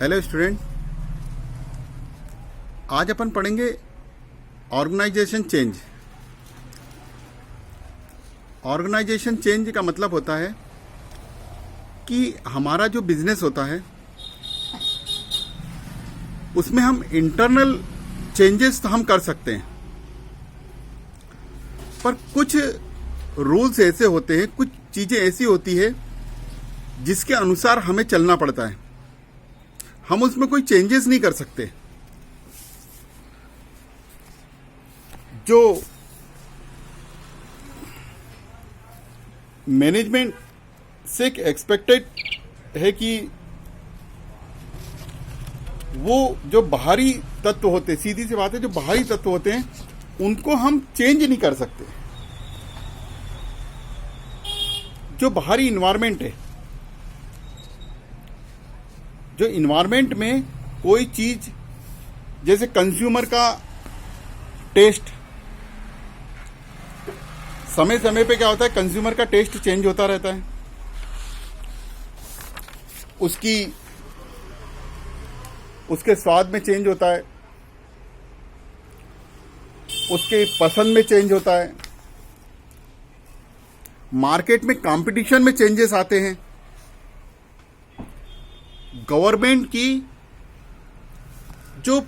Hello student, आज अपन पढ़ेंगे organisation change. Organisation change का मतलब होता है कि हमारा जो बिजनेस होता है उसमें हम इंटरनल चेंजेस तो हम कर सकते हैं, पर कुछ रूल्स ऐसे होते हैं, कुछ चीज़ें ऐसी होती है जिसके अनुसार हमें चलना पड़ता है। हम उसमें कोई चेंजेस नहीं कर सकते। जो मैनेजमेंट से एक्सपेक्टेड है कि वो जो बाहरी तत्व होते, सीधी सी बात है, जो बाहरी तत्व होते हैं उनको हम चेंज नहीं कर सकते। जो बाहरी इन्वायरमेंट है, जो इन्वायरमेंट में कोई चीज, जैसे कंज्यूमर का टेस्ट, समय समय पे क्या होता है, कंज्यूमर का टेस्ट चेंज होता रहता है। उसके स्वाद में चेंज होता है, उसके पसंद में चेंज होता है, मार्केट में कंपटीशन में चेंजेस आते हैं। गवर्नमेंट की जो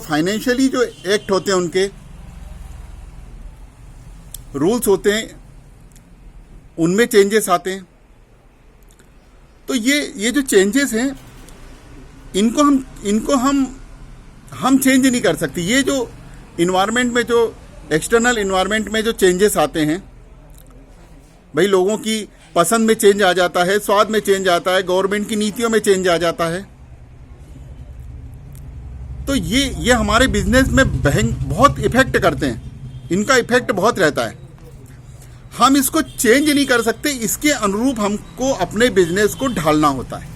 फाइनेंशियली जो एक्ट होते हैं, उनके रूल्स होते हैं, उनमें चेंजेस आते हैं। तो ये जो चेंजेस हैं, इनको हम चेंज नहीं कर सकते। ये जो इन्वायरमेंट में, जो एक्सटर्नल इन्वायरमेंट में जो चेंजेस आते हैं, भाई लोगों की पसंद में चेंज आ जाता है, स्वाद में चेंज आता है, गवर्नमेंट की नीतियों में चेंज आ जाता है, तो ये हमारे बिजनेस में बहुत इफेक्ट करते हैं। इनका इफेक्ट बहुत रहता है। हम इसको चेंज नहीं कर सकते, इसके अनुरूप हमको अपने बिजनेस को ढालना होता है।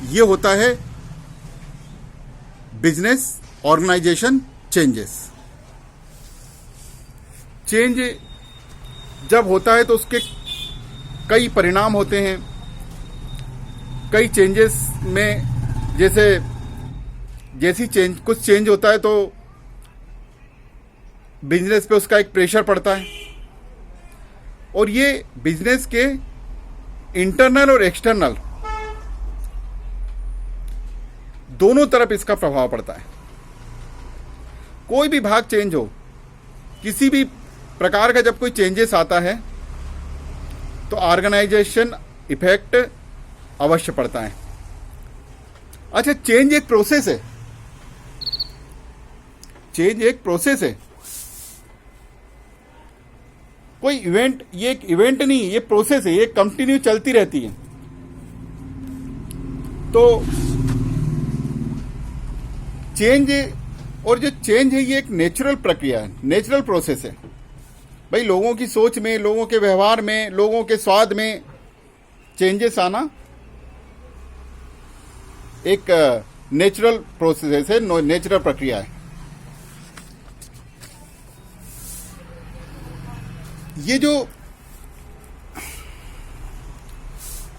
ये होता है बिजनेस ऑर्गेनाइजेशन चेंजेस। चेंज जब होता है तो उसके कई परिणाम होते हैं। कई चेंजेस में कुछ चेंज होता है तो बिजनेस पे उसका एक प्रेशर पड़ता है, और ये बिजनेस के इंटरनल और एक्सटर्नल दोनों तरफ इसका प्रभाव पड़ता है। कोई भी भाग चेंज हो, किसी भी प्रकार का जब कोई चेंजेस आता है तो ऑर्गेनाइजेशन इफेक्ट अवश्य पड़ता है। अच्छा, चेंज एक प्रोसेस है। चेंज एक प्रोसेस है, कोई इवेंट, ये एक इवेंट नहीं, ये प्रोसेस है, ये कंटिन्यू चलती रहती है। तो चेंज, और जो चेंज है ये एक नेचुरल प्रक्रिया है, नेचुरल प्रोसेस है। भाई लोगों की सोच में, लोगों के व्यवहार में, लोगों के स्वाद में चेंजेस आना एक नेचुरल प्रोसेस है, नेचुरल प्रक्रिया है। ये जो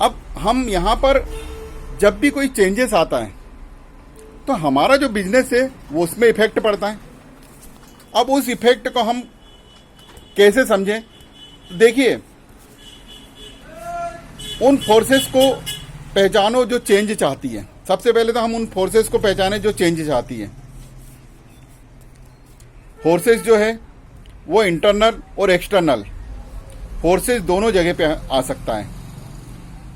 अब हम यहां पर जब भी कोई चेंजेस आता है तो हमारा जो बिजनेस है वो उसमें इफेक्ट पड़ता है। अब उस इफेक्ट को हम कैसे समझें? देखिए, उन फोर्सेस को पहचानो जो चेंज चाहती है। सबसे पहले तो हम उन फोर्सेस को पहचाने जो चेंज चाहती है। फोर्सेस जो है वो इंटरनल और एक्सटर्नल फोर्सेस दोनों जगह पे आ सकता है।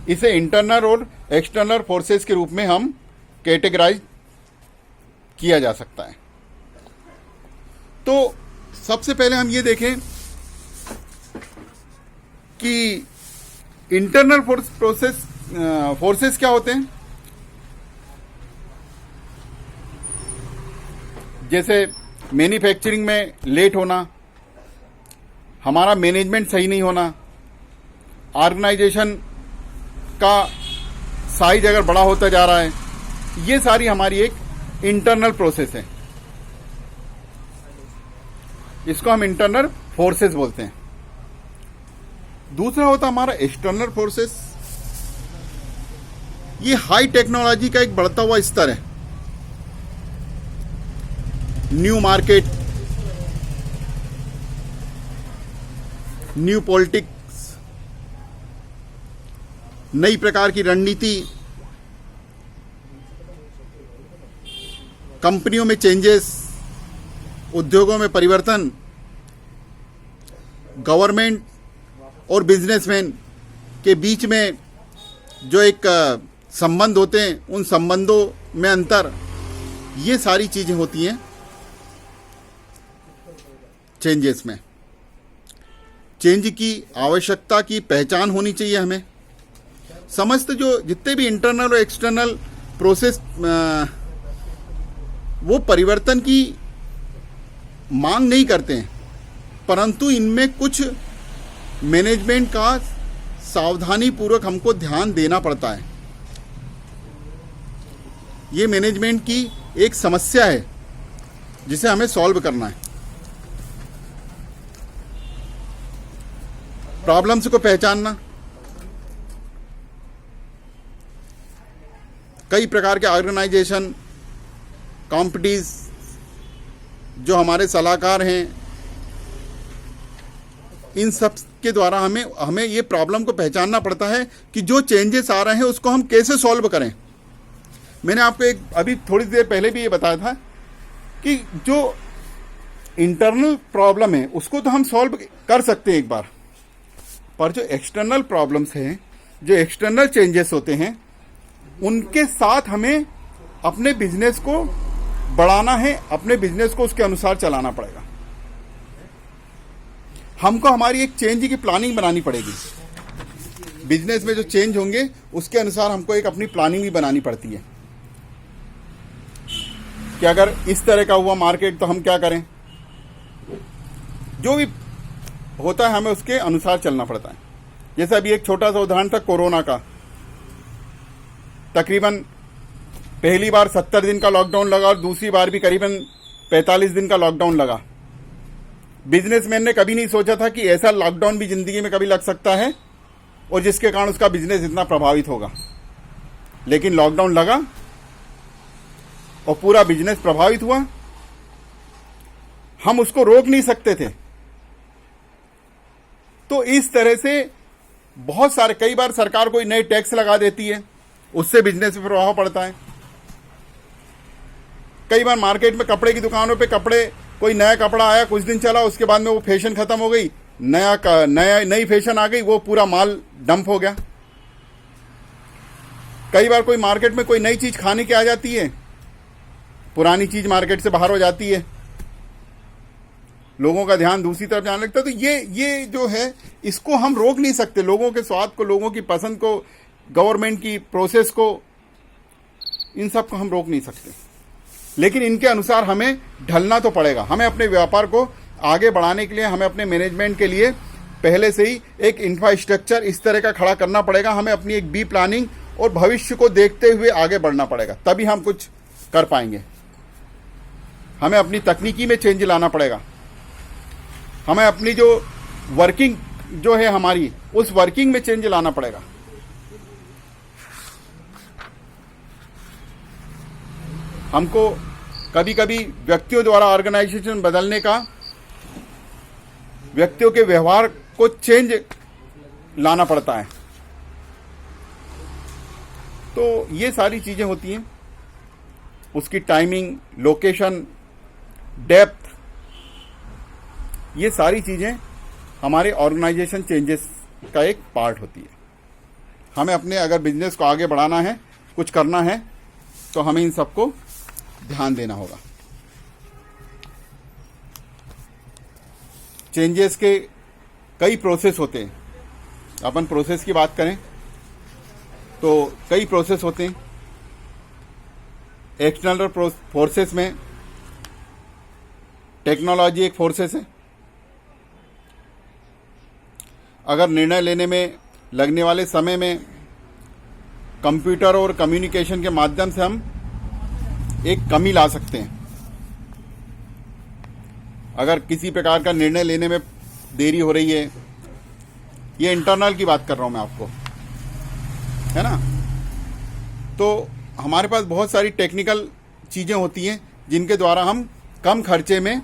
इसे इंटरनल और एक्सटर्नल फोर्सेस के रूप में हम कैटेगराइज किया जा सकता है। तो सबसे पहले हम ये देखें कि इंटरनल फोर्सेस क्या होते हैं। जैसे मैन्युफैक्चरिंग में लेट होना, हमारा मैनेजमेंट सही नहीं होना, ऑर्गेनाइजेशन का साइज अगर बड़ा होता जा रहा है, ये सारी हमारी एक इंटरनल प्रोसेस है। इसको हम इंटरनल फोर्सेस बोलते हैं। दूसरा होता हमारा एक्सटर्नल फोर्सेस। ये हाई टेक्नोलॉजी का एक बढ़ता हुआ स्तर है। न्यू मार्केट, न्यू पॉलिटिक्स, नई प्रकार की रणनीति, कंपनियों में चेंजेस, उद्योगों में परिवर्तन, गवर्नमेंट और बिजनेसमैन के बीच में जो एक संबंध होते हैं, उन संबंधों में अंतर, ये सारी चीजें होती हैं चेंजेस में। चेंज की आवश्यकता की पहचान होनी चाहिए हमें। समस्त जो जितने भी इंटरनल और एक्सटर्नल प्रोसेस वो परिवर्तन की मांग नहीं करते हैं, परंतु इनमें कुछ मैनेजमेंट का सावधानी पूर्वक हमको ध्यान देना पड़ता है। ये मैनेजमेंट की एक समस्या है जिसे हमें सॉल्व करना है। प्रॉब्लम्स को पहचानना, कई प्रकार के ऑर्गेनाइजेशन, कॉम्पिटीज, जो हमारे सलाहकार हैं, इन सब के द्वारा हमें ये प्रॉब्लम को पहचानना पड़ता है कि जो चेंजेस आ रहे हैं उसको हम कैसे सॉल्व करें। मैंने आपको अभी थोड़ी देर पहले भी ये बताया था कि जो इंटरनल प्रॉब्लम है उसको तो हम सॉल्व कर सकते हैं एक बार, पर जो एक्सटर्नल प्रॉब्लम्स हैं, जो एक्सटर्नल चेंजेस होते हैं, उनके साथ हमें अपने बिजनेस को बढ़ाना है, अपने बिजनेस को उसके अनुसार चलाना पड़ेगा। हमको हमारी एक चेंज की प्लानिंग बनानी पड़ेगी। बिजनेस में जो चेंज होंगे उसके अनुसार हमको एक अपनी प्लानिंग भी बनानी पड़ती है कि अगर इस तरह का हुआ मार्केट तो हम क्या करें। जो भी होता है हमें उसके अनुसार चलना पड़ता है। जैसे अभी एक छोटा सा उदाहरण था कोरोना का। तकरीबन पहली बार 70 दिन का लॉकडाउन लगा और दूसरी बार भी करीबन 45 दिन का लॉकडाउन लगा। बिजनेसमैन ने कभी नहीं सोचा था कि ऐसा लॉकडाउन भी जिंदगी में कभी लग सकता है और जिसके कारण उसका बिजनेस इतना प्रभावित होगा। लेकिन लॉकडाउन लगा और पूरा बिजनेस प्रभावित हुआ। हम उसको रोक नहीं सकते थे। तो इस तरह से बहुत सारे, कई बार सरकार कोई नए टैक्स लगा देती है, उससे बिजनेस पे प्रभाव पड़ता है। कई बार मार्केट में कपड़े की दुकानों पे कोई नया कपड़ा आया, कुछ दिन चला, उसके बाद में वो फैशन खत्म हो गई, नई फैशन आ गई, वो पूरा माल डंप हो गया। कई बार कोई मार्केट में कोई नई चीज खाने की आ जाती है, पुरानी चीज मार्केट से बाहर हो जाती है, लोगों का ध्यान दूसरी तरफ जाने लगता है। तो ये जो है इसको हम रोक नहीं सकते। लोगों के स्वाद को, लोगों की पसंद को, गवर्नमेंट की प्रोसेस को, इन सब को हम रोक नहीं सकते। लेकिन इनके अनुसार हमें ढलना तो पड़ेगा। हमें अपने व्यापार को आगे बढ़ाने के लिए, हमें अपने मैनेजमेंट के लिए पहले से ही एक इंफ्रास्ट्रक्चर इस तरह का खड़ा करना पड़ेगा। हमें अपनी एक बी प्लानिंग और भविष्य को देखते हुए आगे बढ़ना पड़ेगा, तभी हम कुछ कर पाएंगे। हमें अपनी तकनीकी में चेंज लाना पड़ेगा। हमें अपनी जो वर्किंग जो है हमारी, उस वर्किंग में चेंज लाना पड़ेगा। हमको कभी कभी व्यक्तियों द्वारा ऑर्गेनाइजेशन बदलने का, व्यक्तियों के व्यवहार को चेंज लाना पड़ता है। तो ये सारी चीजें होती हैं। उसकी टाइमिंग, लोकेशन, डेप्थ, ये सारी चीजें हमारे ऑर्गेनाइजेशन चेंजेस का एक पार्ट होती है। हमें अपने अगर बिजनेस को आगे बढ़ाना है, कुछ करना है, तो हमें इन सबको ध्यान देना होगा। चेंजेस के कई प्रोसेस होते हैं। अपन प्रोसेस की बात करें तो कई प्रोसेस होते हैं। एक्सटर्नल फोर्सेस में टेक्नोलॉजी एक फोर्सेस है। अगर निर्णय लेने में लगने वाले समय में कंप्यूटर और कम्युनिकेशन के माध्यम से हम एक कमी ला सकते हैं। अगर किसी प्रकार का निर्णय लेने में देरी हो रही है, ये इंटरनल की बात कर रहा हूं मैं आपको, है ना। तो हमारे पास बहुत सारी टेक्निकल चीज़ें होती हैं जिनके द्वारा हम कम खर्चे में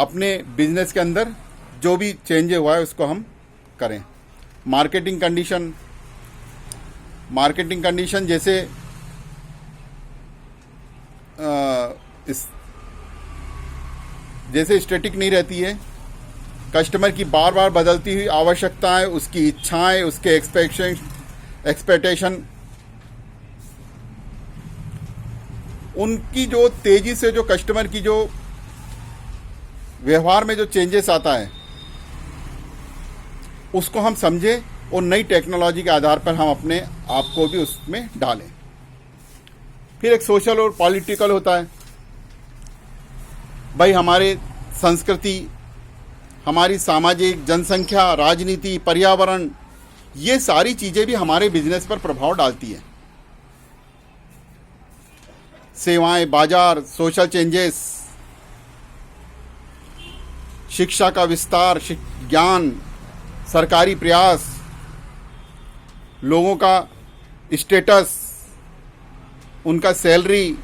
अपने बिजनेस के अंदर जो भी चेंज हुआ है उसको हम करें। मार्केटिंग कंडीशन जैसे जैसे स्टैटिक नहीं रहती है। कस्टमर की बार बार बदलती हुई आवश्यकताएं, उसकी इच्छाएं, उसके एक्सपेक्टेशन, उनकी जो तेजी से जो कस्टमर की जो व्यवहार में जो चेंजेस आता है उसको हम समझें और नई टेक्नोलॉजी के आधार पर हम अपने आप को भी उसमें डालें। फिर एक सोशल और पॉलिटिकल होता है। भाई हमारे संस्कृति, हमारी सामाजिक, जनसंख्या, राजनीति, पर्यावरण, ये सारी चीज़ें भी हमारे बिजनेस पर प्रभाव डालती है। सेवाएं, बाजार, सोशल चेंजेस, शिक्षा का विस्तार, ज्ञान, सरकारी प्रयास, लोगों का स्टेटस, उनका सैलरी,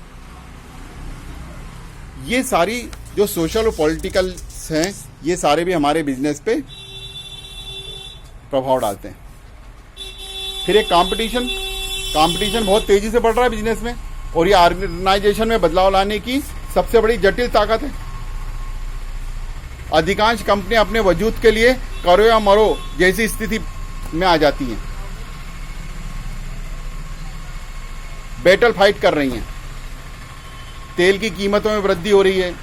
ये सारी जो सोशल और पॉलिटिकल हैं, ये सारे भी हमारे बिजनेस पे प्रभाव डालते हैं। फिर एक कंपटीशन बहुत तेजी से बढ़ रहा है बिजनेस में, और ये ऑर्गेनाइजेशन में बदलाव लाने की सबसे बड़ी जटिल ताकत है। अधिकांश कंपनियां अपने वजूद के लिए करो या मरो जैसी स्थिति में आ जाती हैं, बैटल फाइट कर रही हैं। तेल की कीमतों में वृद्धि हो रही है,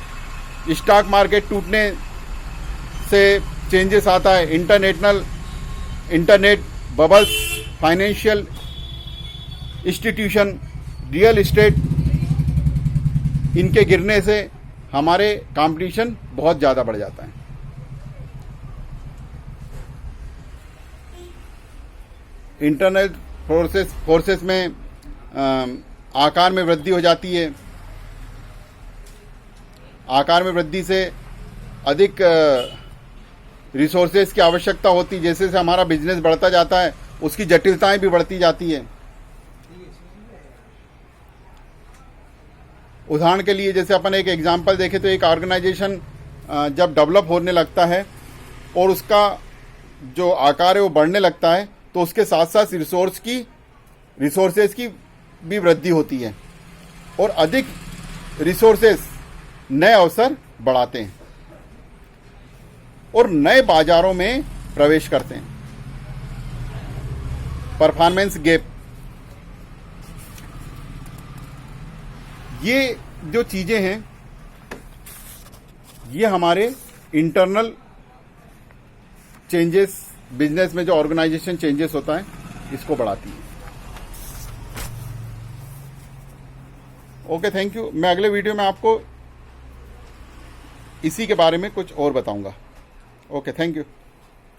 स्टॉक मार्केट टूटने से चेंजेस आता है, internet bubbles, financial institution, real estate, इनके गिरने से हमारे कंपटीशन बहुत ज़्यादा बढ़ जाता है। इंटरनल फोर्सेस में आकार में वृद्धि हो जाती है। आकार में वृद्धि से अधिक रिसोर्सेज की आवश्यकता होती है। जैसे जैसे हमारा बिजनेस बढ़ता जाता है उसकी जटिलताएं भी बढ़ती जाती है। उदाहरण के लिए जैसे अपन एक एग्जांपल देखें तो एक ऑर्गेनाइजेशन जब डेवलप होने लगता है और उसका जो आकार है वो बढ़ने लगता है, तो उसके साथ साथ रिसोर्सेज की भी वृद्धि होती है और अधिक रिसोर्सेज नए अवसर बढ़ाते हैं और नए बाजारों में प्रवेश करते हैं। परफॉर्मेंस गैप, ये जो चीजें हैं ये हमारे इंटरनल चेंजेस, बिजनेस में जो ऑर्गेनाइजेशन चेंजेस होता है इसको बढ़ाती है। Okay, thank you. मैं अगले वीडियो में आपको इसी के बारे में कुछ और बताऊंगा। Okay, thank you.